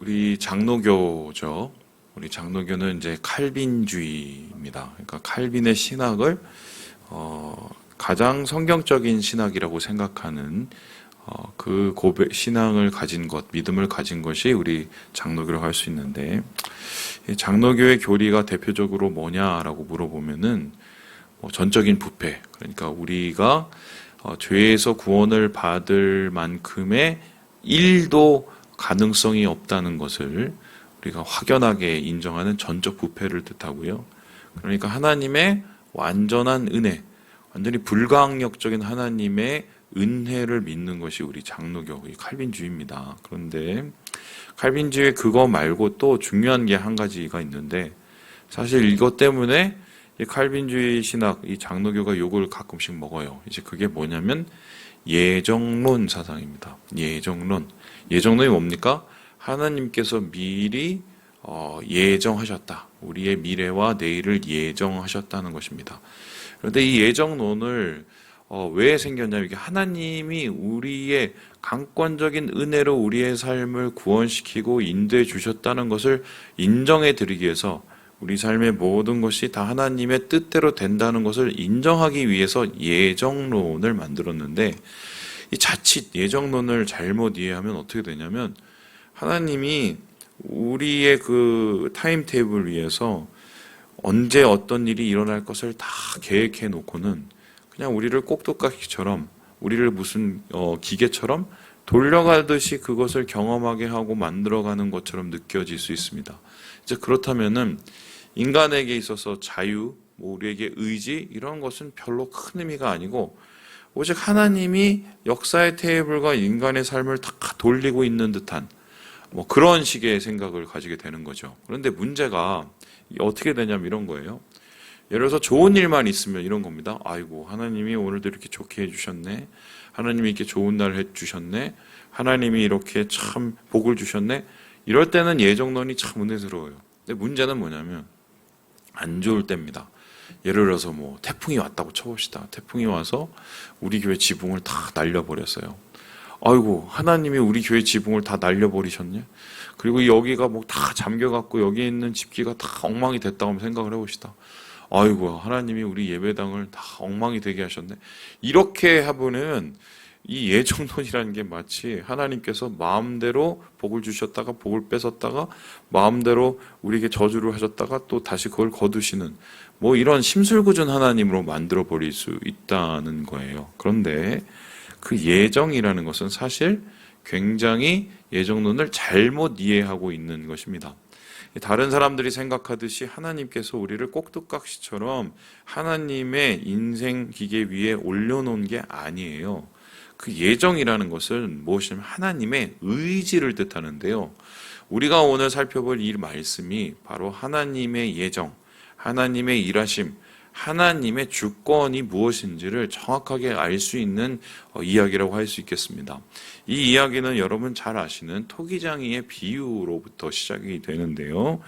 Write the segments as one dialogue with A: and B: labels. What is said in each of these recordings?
A: 우리 장로교죠. 우리 장로교는 이제 칼빈주의입니다. 그러니까 칼빈의 신학을 가장 성경적인 신학이라고 생각하는 그 고백 신앙을 가진 것, 믿음을 가진 것이 우리 장로교라고 할 수 있는데, 장로교의 교리가 대표적으로 뭐냐라고 물어보면은 전적인 부패, 그러니까 우리가 죄에서 구원을 받을 만큼의 1도 가능성이 없다는 것을 우리가 확연하게 인정하는 전적 부패를 뜻하고요. 그러니까 하나님의 완전한 은혜, 완전히 불가항력적인 하나님의 은혜를 믿는 것이 우리 장로교, 칼빈주의입니다. 그런데 칼빈주의 그거 말고 또 중요한 게 한 가지가 있는데, 사실 이것 때문에 이 칼빈주의 신학, 이 장로교가 욕을 가끔씩 먹어요. 이제 그게 뭐냐면 예정론 사상입니다. 예정론. 예정론이 뭡니까? 하나님께서 미리 예정하셨다. 우리의 미래와 내일을 예정하셨다는 것입니다. 그런데 이 예정론을 왜 생겼냐면, 이게 하나님이 우리의 강권적인 은혜로 우리의 삶을 구원시키고 인도해 주셨다는 것을 인정해 드리기 위해서, 우리 삶의 모든 것이 다 하나님의 뜻대로 된다는 것을 인정하기 위해서 예정론을 만들었는데, 이 자칫 예정론을 잘못 이해하면 어떻게 되냐면, 하나님이 우리의 그 타임테이블을 위해서 언제 어떤 일이 일어날 것을 다 계획해 놓고는 그냥 우리를 꼭두각시처럼, 우리를 무슨 기계처럼 돌려가듯이 그것을 경험하게 하고 만들어가는 것처럼 느껴질 수 있습니다. 이제 그렇다면은 인간에게 있어서 자유, 우리에게 의지, 이런 것은 별로 큰 의미가 아니고, 오직 하나님이 역사의 테이블과 인간의 삶을 다 돌리고 있는 듯한 그런 식의 생각을 가지게 되는 거죠. 그런데 문제가 어떻게 되냐면 이런 거예요. 예를 들어서 좋은 일만 있으면 이런 겁니다. 아이고, 하나님이 오늘도 이렇게 좋게 해주셨네. 하나님이 이렇게 좋은 날 해주셨네. 하나님이 이렇게 참 복을 주셨네. 이럴 때는 예정론이 참 은혜스러워요. 근데 문제는 뭐냐면 안 좋을 때입니다. 예를 들어서 태풍이 왔다고 쳐봅시다. 태풍이 와서 우리 교회 지붕을 다 날려버렸어요. 아이고, 하나님이 우리 교회 지붕을 다 날려버리셨네. 그리고 여기가 다 잠겨갖고 여기 있는 집기가 다 엉망이 됐다고 한번 생각을 해봅시다. 아이고, 하나님이 우리 예배당을 다 엉망이 되게 하셨네. 이렇게 해보면 이 예정론이라는 게 마치 하나님께서 마음대로 복을 주셨다가 복을 뺏었다가 마음대로 우리에게 저주를 하셨다가 또 다시 그걸 거두시는 이런 심술궂은 하나님으로 만들어 버릴 수 있다는 거예요. 그런데 그 예정이라는 것은 사실 굉장히 예정론을 잘못 이해하고 있는 것입니다. 다른 사람들이 생각하듯이 하나님께서 우리를 꼭두각시처럼 하나님의 인생 기계 위에 올려놓은 게 아니에요. 그 예정이라는 것은 무엇이냐면 하나님의 의지를 뜻하는데요. 우리가 오늘 살펴볼 이 말씀이 바로 하나님의 예정, 하나님의 일하심, 하나님의 주권이 무엇인지를 정확하게 알 수 있는 이야기라고 할 수 있겠습니다. 이 이야기는 여러분 잘 아시는 토기장이의 비유로부터 시작이 되는데요.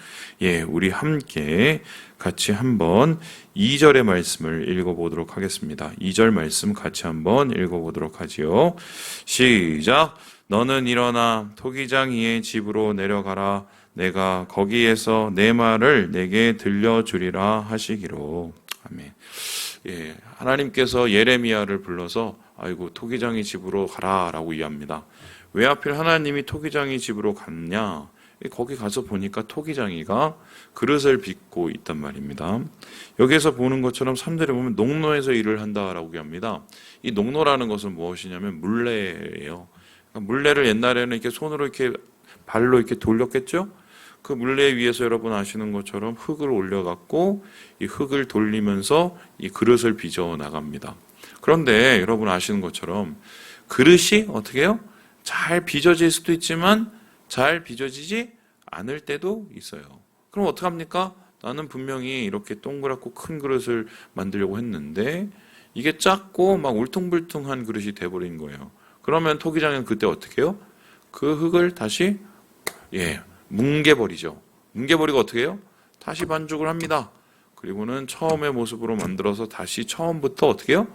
A: 우리 함께 같이 한번 2절의 말씀을 읽어보도록 하겠습니다. 2절 말씀 같이 한번 읽어보도록 하지요. 시작! 너는 일어나 토기장이의 집으로 내려가라. 내가 거기에서 내 말을 내게 들려주리라 하시기로. 아멘. 하나님께서 예레미야를 불러서 아이고, 토기장이 집으로 가라라고 이해합니다. 왜 하필 하나님이 토기장이 집으로 갔냐? 거기 가서 보니까 토기장이가 그릇을 빚고 있단 말입니다. 여기에서 보는 것처럼 3절에 보면 농노에서 일을 한다라고 합니다. 이 농노라는 것은 무엇이냐면 물레예요. 그러니까 물레를 옛날에는 이렇게 손으로 이렇게 발로 이렇게 돌렸겠죠? 그 물레 위에서 여러분 아시는 것처럼 흙을 올려갖고 이 흙을 돌리면서 이 그릇을 빚어 나갑니다. 그런데 여러분 아시는 것처럼 그릇이 어떻게 해요? 잘 빚어질 수도 있지만 잘 빚어지지 않을 때도 있어요. 그럼 어떡합니까? 나는 분명히 이렇게 동그랗고 큰 그릇을 만들려고 했는데 이게 작고 막 울퉁불퉁한 그릇이 돼버린 거예요. 그러면 토기장은 그때 어떻게 해요? 그 흙을 다시 뭉개버리죠. 뭉개버리고 어떻게 해요? 다시 반죽을 합니다. 그리고는 처음의 모습으로 만들어서 다시 처음부터 어떻게 해요?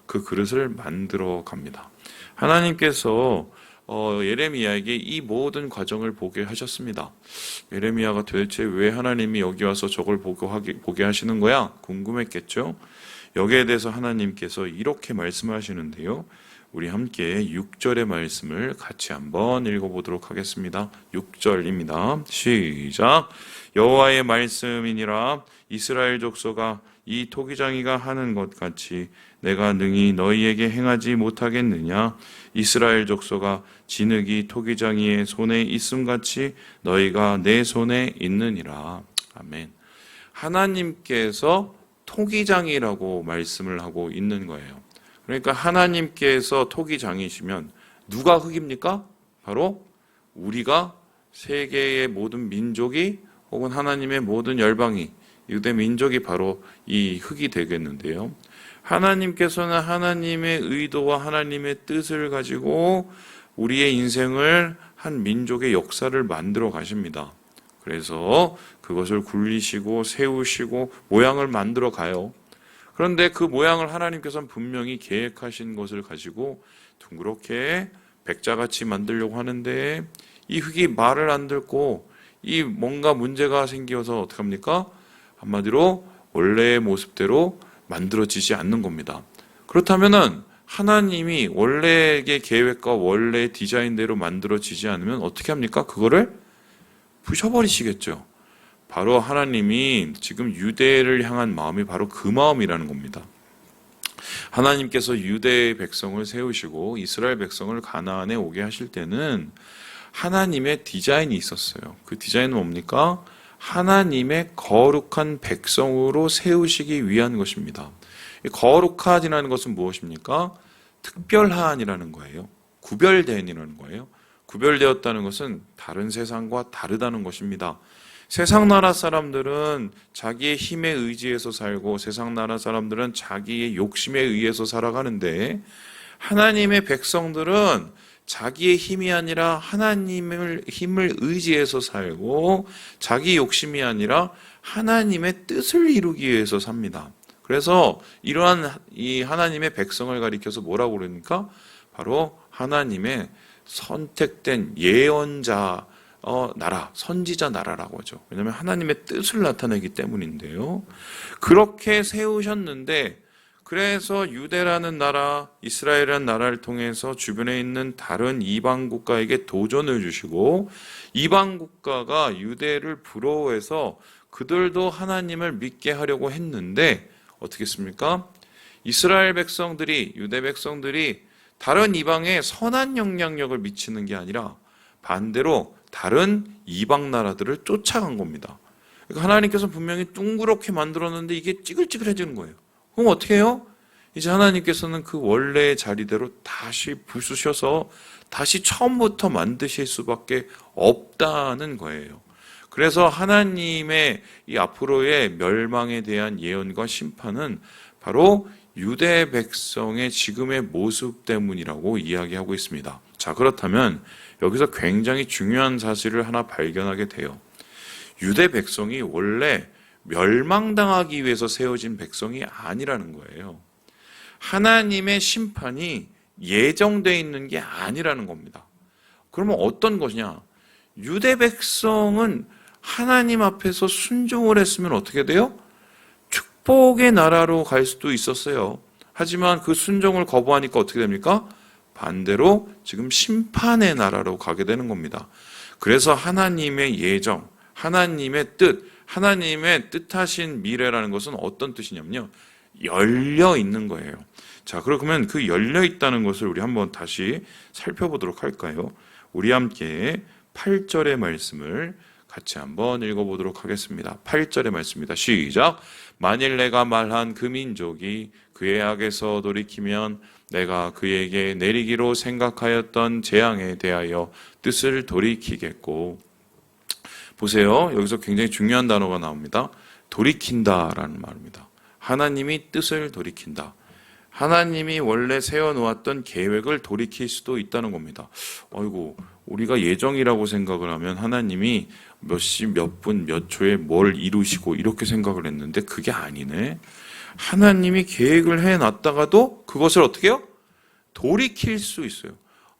A: 그 그릇을 만들어 갑니다. 하나님께서 예레미야에게 이 모든 과정을 보게 하셨습니다. 예레미야가 도대체 왜 하나님이 여기 와서 저걸 보게 하시는 거야? 궁금했겠죠? 여기에 대해서 하나님께서 이렇게 말씀하시는데요. 우리 함께 6절의 말씀을 같이 한번 읽어보도록 하겠습니다. 6절입니다. 시작. 여호와의 말씀이니라. 이스라엘 족속아, 이 토기장이가 하는 것 같이 내가 능히 너희에게 행하지 못하겠느냐? 이스라엘 족속아, 진흙이 토기장이의 손에 있음같이 너희가 내 손에 있느니라. 아멘. 하나님께서 토기장이라고 말씀을 하고 있는 거예요. 그러니까 하나님께서 토기장이시면 누가 흙입니까? 바로 우리가 세계의 모든 민족이 혹은 하나님의 모든 열방이, 유대 민족이 바로 이 흙이 되겠는데요. 하나님께서는 하나님의 의도와 하나님의 뜻을 가지고 우리의 인생을 한 민족의 역사를 만들어 가십니다. 그래서 그것을 굴리시고 세우시고 모양을 만들어 가요. 그런데 그 모양을 하나님께서는 분명히 계획하신 것을 가지고 둥그렇게 백자같이 만들려고 하는데 이 흙이 말을 안 듣고 이 뭔가 문제가 생겨서 어떻게 합니까? 한마디로 원래의 모습대로 만들어지지 않는 겁니다. 그렇다면은 하나님이 원래의 계획과 원래의 디자인대로 만들어지지 않으면 어떻게 합니까? 그거를 부셔버리시겠죠. 바로 하나님이 지금 유대를 향한 마음이 바로 그 마음이라는 겁니다. 하나님께서 유대의 백성을 세우시고 이스라엘 백성을 가나안에 오게 하실 때는 하나님의 디자인이 있었어요. 그 디자인은 뭡니까? 하나님의 거룩한 백성으로 세우시기 위한 것입니다. 거룩한이라는 것은 무엇입니까? 특별한이라는 거예요. 구별된이라는 거예요. 구별되었다는 것은 다른 세상과 다르다는 것입니다. 세상 나라 사람들은 자기의 힘에 의지해서 살고 세상 나라 사람들은 자기의 욕심에 의해서 살아가는데 하나님의 백성들은 자기의 힘이 아니라 하나님의 힘을 의지해서 살고 자기 욕심이 아니라 하나님의 뜻을 이루기 위해서 삽니다. 그래서 이러한 이 하나님의 백성을 가리켜서 뭐라고 그러니까 바로 하나님의 선택된 예언자 나라, 선지자 나라라고 하죠. 왜냐하면 하나님의 뜻을 나타내기 때문인데요. 그렇게 세우셨는데 그래서 유대라는 나라, 이스라엘이라는 나라를 통해서 주변에 있는 다른 이방 국가에게 도전을 주시고 이방 국가가 유대를 부러워해서 그들도 하나님을 믿게 하려고 했는데 어떻게 했습니까? 이스라엘 백성들이, 유대 백성들이 다른 이방에 선한 영향력을 미치는 게 아니라 반대로 다른 이방 나라들을 쫓아간 겁니다. 그러니까 하나님께서 분명히 둥그렇게 만들었는데 이게 찌글찌글해지는 거예요. 그럼 어떻게 해요? 이제 하나님께서는 그 원래의 자리대로 다시 부수셔서 다시 처음부터 만드실 수밖에 없다는 거예요. 그래서 하나님의 이 앞으로의 멸망에 대한 예언과 심판은 바로 유대 백성의 지금의 모습 때문이라고 이야기하고 있습니다. 자, 그렇다면 여기서 굉장히 중요한 사실을 하나 발견하게 돼요. 유대 백성이 원래 멸망당하기 위해서 세워진 백성이 아니라는 거예요. 하나님의 심판이 예정되어 있는 게 아니라는 겁니다. 그러면 어떤 것이냐? 유대 백성은 하나님 앞에서 순종을 했으면 어떻게 돼요? 축복의 나라로 갈 수도 있었어요. 하지만 그 순종을 거부하니까 어떻게 됩니까? 반대로 지금 심판의 나라로 가게 되는 겁니다. 그래서 하나님의 예정, 하나님의 뜻, 하나님의 뜻하신 미래라는 것은 어떤 뜻이냐면요. 열려 있는 거예요. 자, 그러면 그 열려 있다는 것을 우리 한번 다시 살펴보도록 할까요? 우리 함께 8절의 말씀을 같이 한번 읽어보도록 하겠습니다. 8절의 말씀입니다. 시작. 만일 내가 말한 그 민족이 그의 악에서 돌이키면 내가 그에게 내리기로 생각하였던 재앙에 대하여 뜻을 돌이키겠고. 보세요. 여기서 굉장히 중요한 단어가 나옵니다. 돌이킨다라는 말입니다. 하나님이 뜻을 돌이킨다. 하나님이 원래 세워놓았던 계획을 돌이킬 수도 있다는 겁니다. 아이고, 우리가 예정이라고 생각을 하면 하나님이 몇 시, 몇 분, 몇 초에 뭘 이루시고 이렇게 생각을 했는데 그게 아니네. 하나님이 계획을 해놨다가도 그것을 어떻게 해요? 돌이킬 수 있어요.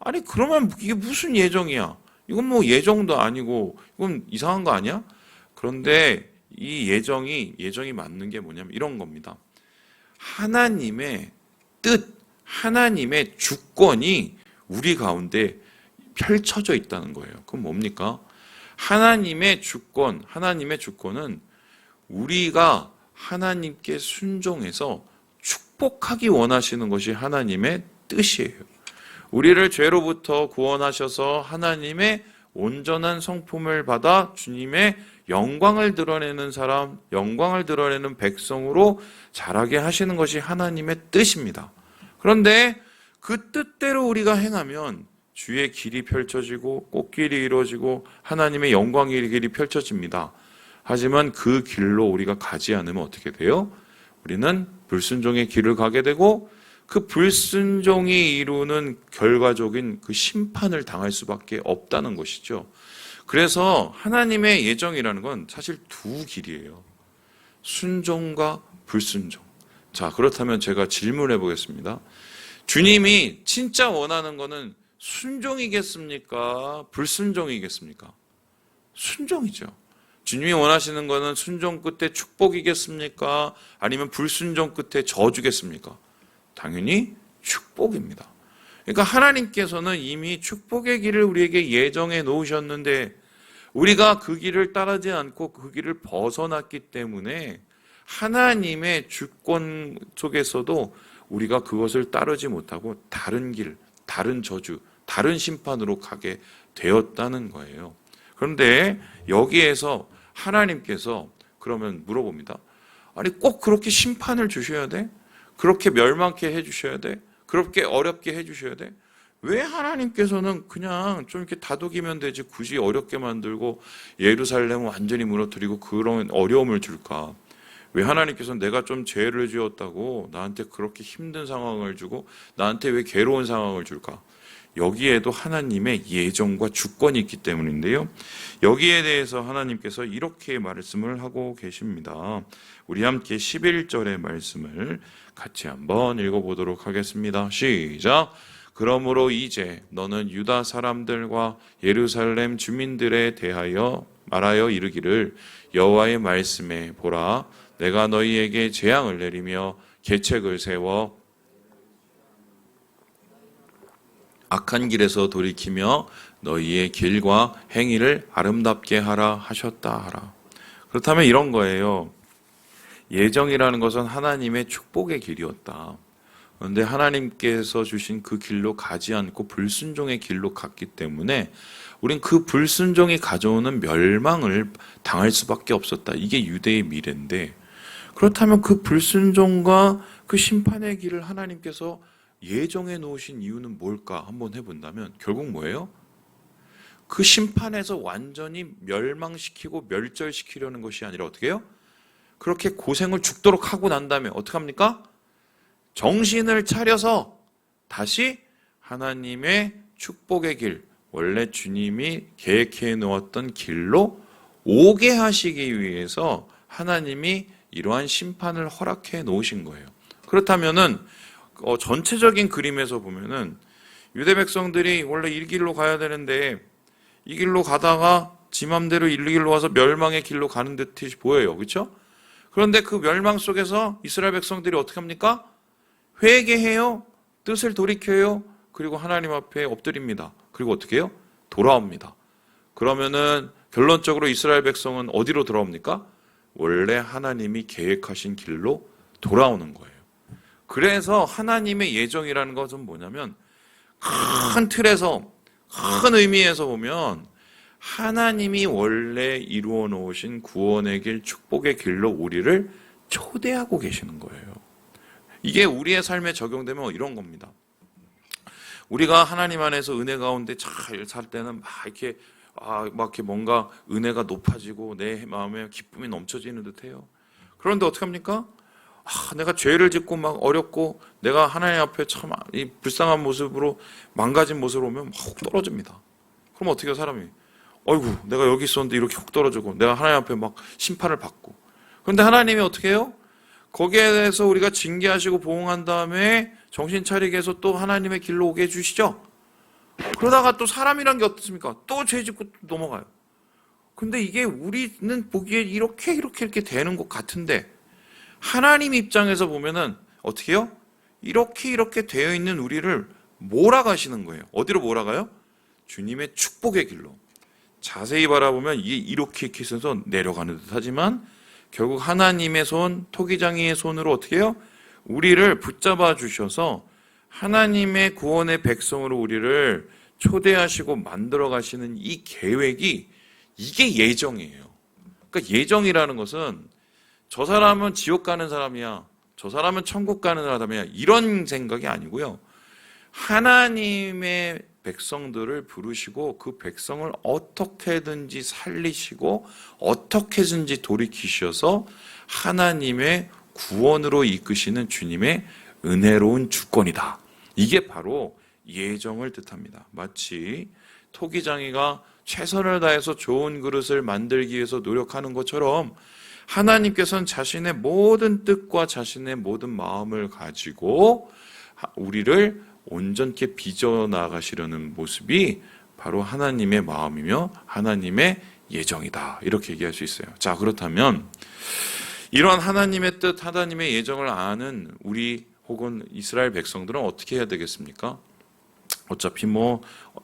A: 아니 그러면 이게 무슨 예정이야? 이건 뭐 예정도 아니고 이건 이상한 거 아니야? 그런데 이 예정이 맞는 게 뭐냐면 이런 겁니다. 하나님의 뜻, 하나님의 주권이 우리 가운데 펼쳐져 있다는 거예요. 그럼 뭡니까? 하나님의 주권은 우리가 하나님께 순종해서 축복하기 원하시는 것이 하나님의 뜻이에요. 우리를 죄로부터 구원하셔서 하나님의 온전한 성품을 받아 주님의 영광을 드러내는 사람, 영광을 드러내는 백성으로 자라게 하시는 것이 하나님의 뜻입니다. 그런데 그 뜻대로 우리가 행하면 주의 길이 펼쳐지고 꽃길이 이루어지고 하나님의 영광의 길이 펼쳐집니다. 하지만 그 길로 우리가 가지 않으면 어떻게 돼요? 우리는 불순종의 길을 가게 되고 그 불순종이 이루는 결과적인 그 심판을 당할 수밖에 없다는 것이죠. 그래서 하나님의 예정이라는 건 사실 두 길이에요. 순종과 불순종. 자, 그렇다면 제가 질문해 보겠습니다. 주님이 진짜 원하는 거는 순종이겠습니까? 불순종이겠습니까? 순종이죠. 주님이 원하시는 거는 순종 끝에 축복이겠습니까? 아니면 불순종 끝에 저주겠습니까? 당연히 축복입니다. 그러니까 하나님께서는 이미 축복의 길을 우리에게 예정해 놓으셨는데 우리가 그 길을 따르지 않고 그 길을 벗어났기 때문에 하나님의 주권 속에서도 우리가 그것을 따르지 못하고 다른 길, 다른 저주, 다른 심판으로 가게 되었다는 거예요. 그런데 여기에서 하나님께서 그러면 물어봅니다. 아니 꼭 그렇게 심판을 주셔야 돼? 그렇게 멸망케 해주셔야 돼? 그렇게 어렵게 해주셔야 돼? 왜 하나님께서는 그냥 좀 이렇게 다독이면 되지 굳이 어렵게 만들고 예루살렘을 완전히 무너뜨리고 그런 어려움을 줄까? 왜 하나님께서는 내가 좀 죄를 지었다고 나한테 그렇게 힘든 상황을 주고 나한테 왜 괴로운 상황을 줄까? 여기에도 하나님의 예정과 주권이 있기 때문인데요. 여기에 대해서 하나님께서 이렇게 말씀을 하고 계십니다. 우리 함께 11절의 말씀을 같이 한번 읽어보도록 하겠습니다. 시작! 그러므로 이제 너는 유다 사람들과 예루살렘 주민들에 대하여 말하여 이르기를 여호와의 말씀에 보라 내가 너희에게 재앙을 내리며 계책을 세워 악한 길에서 돌이키며 너희의 길과 행위를 아름답게 하라 하셨다 하라. 그렇다면 이런 거예요. 예정이라는 것은 하나님의 축복의 길이었다. 그런데 하나님께서 주신 그 길로 가지 않고 불순종의 길로 갔기 때문에 우린 그 불순종이 가져오는 멸망을 당할 수밖에 없었다. 이게 유대의 미래인데 그렇다면 그 불순종과 그 심판의 길을 하나님께서 예정해 놓으신 이유는 뭘까 한번 해본다면 결국 뭐예요? 그 심판에서 완전히 멸망시키고 멸절시키려는 것이 아니라 어떻게 해요? 그렇게 고생을 죽도록 하고 난 다음에 어떻게 합니까? 정신을 차려서 다시 하나님의 축복의 길, 원래 주님이 계획해 놓았던 길로 오게 하시기 위해서 하나님이 이러한 심판을 허락해 놓으신 거예요. 그렇다면은 전체적인 그림에서 보면은 유대 백성들이 원래 이 길로 가야 되는데 이 길로 가다가 지 맘대로 이 길로 와서 멸망의 길로 가는 듯이 보여요. 그렇죠? 그런데 그 멸망 속에서 이스라엘 백성들이 어떻게 합니까? 회개해요. 뜻을 돌이켜요. 그리고 하나님 앞에 엎드립니다. 그리고 어떻게 해요? 돌아옵니다. 그러면은 결론적으로 이스라엘 백성은 어디로 돌아옵니까? 원래 하나님이 계획하신 길로 돌아오는 거예요. 그래서 하나님의 예정이라는 것은 뭐냐면 큰 틀에서 큰 의미에서 보면 하나님이 원래 이루어 놓으신 구원의 길, 축복의 길로 우리를 초대하고 계시는 거예요. 이게 우리의 삶에 적용되면 이런 겁니다. 우리가 하나님 안에서 은혜 가운데 잘 살 때는 막 이렇게 뭔가 은혜가 높아지고 내 마음에 기쁨이 넘쳐지는 듯해요. 그런데 어떻게 합니까? 내가 죄를 짓고 막 어렵고 내가 하나님 앞에 참 이 불쌍한 모습으로 망가진 모습으로 오면 막 훅 떨어집니다. 그럼 어떻게 해요, 사람이? 어이구, 내가 여기 있었는데 이렇게 훅 떨어지고 내가 하나님 앞에 막 심판을 받고. 그런데 하나님이 어떻게 해요? 거기에 대해서 우리가 징계하시고 보응한 다음에 정신 차리게 해서 또 하나님의 길로 오게 해주시죠. 그러다가 또 사람이란 게 어떻습니까? 또 죄 짓고 또 넘어가요. 근데 이게 우리는 보기에 이렇게 되는 것 같은데 하나님 입장에서 보면은 어떻게 해요? 이렇게 되어 있는 우리를 몰아가시는 거예요. 어디로 몰아가요? 주님의 축복의 길로. 자세히 바라보면 이게 이렇게 해서 내려가는 듯 하지만 결국 하나님의 손, 토기장이의 손으로 어떻게 해요? 우리를 붙잡아 주셔서 하나님의 구원의 백성으로 우리를 초대하시고 만들어 가시는 이 계획이 이게 예정이에요. 그러니까 예정이라는 것은 저 사람은 지옥 가는 사람이야. 저 사람은 천국 가는 사람이야. 이런 생각이 아니고요. 하나님의 백성들을 부르시고 그 백성을 어떻게든지 살리시고 어떻게든지 돌이키셔서 하나님의 구원으로 이끄시는 주님의 은혜로운 주권이다. 이게 바로 예정을 뜻합니다. 마치 토기장이가 최선을 다해서 좋은 그릇을 만들기 위해서 노력하는 것처럼 하나님께서는 자신의 모든 뜻과 자신의 모든 마음을 가지고 우리를 온전케 빚어나가시려는 모습이 바로 하나님의 마음이며 하나님의 예정이다. 이렇게 얘기할 수 있어요. 자, 그렇다면 이런 하나님의 뜻, 하나님의 예정을 아는 우리 혹은 이스라엘 백성들은 어떻게 해야 되겠습니까? 어차피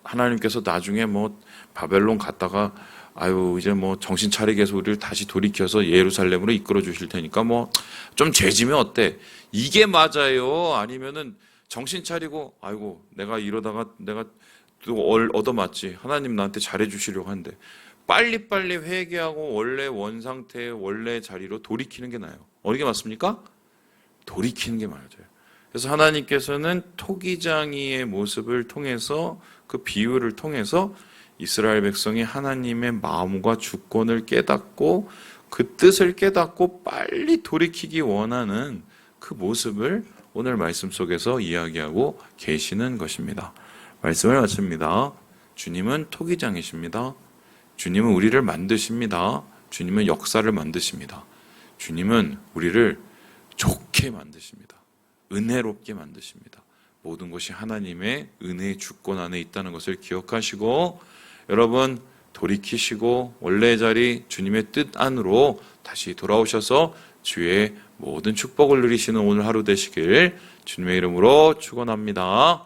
A: 하나님께서 나중에 바벨론 갔다가 이제 정신 차리게 해서 우리를 다시 돌이켜서 예루살렘으로 이끌어 주실 테니까 좀 죄지면 어때? 이게 맞아요? 아니면은 정신 차리고 내가 이러다가 내가 또 얻어맞지. 하나님 나한테 잘해 주시려고 하는데 빨리빨리 회개하고 원래 원상태 원래 자리로 돌이키는 게 나아요. 어느 게 맞습니까? 돌이키는 게 맞아요. 그래서 하나님께서는 토기장이의 모습을 통해서 그 비유를 통해서 이스라엘 백성이 하나님의 마음과 주권을 깨닫고 그 뜻을 깨닫고 빨리 돌이키기 원하는 그 모습을 오늘 말씀 속에서 이야기하고 계시는 것입니다. 말씀을 마칩니다. 주님은 토기장이십니다. 주님은 우리를 만드십니다. 주님은 역사를 만드십니다. 주님은 우리를 좋게 만드십니다. 은혜롭게 만드십니다. 모든 것이 하나님의 은혜의 주권 안에 있다는 것을 기억하시고 여러분 돌이키시고 원래의 자리 주님의 뜻 안으로 다시 돌아오셔서 주의 모든 축복을 누리시는 오늘 하루 되시길 주님의 이름으로 축원합니다.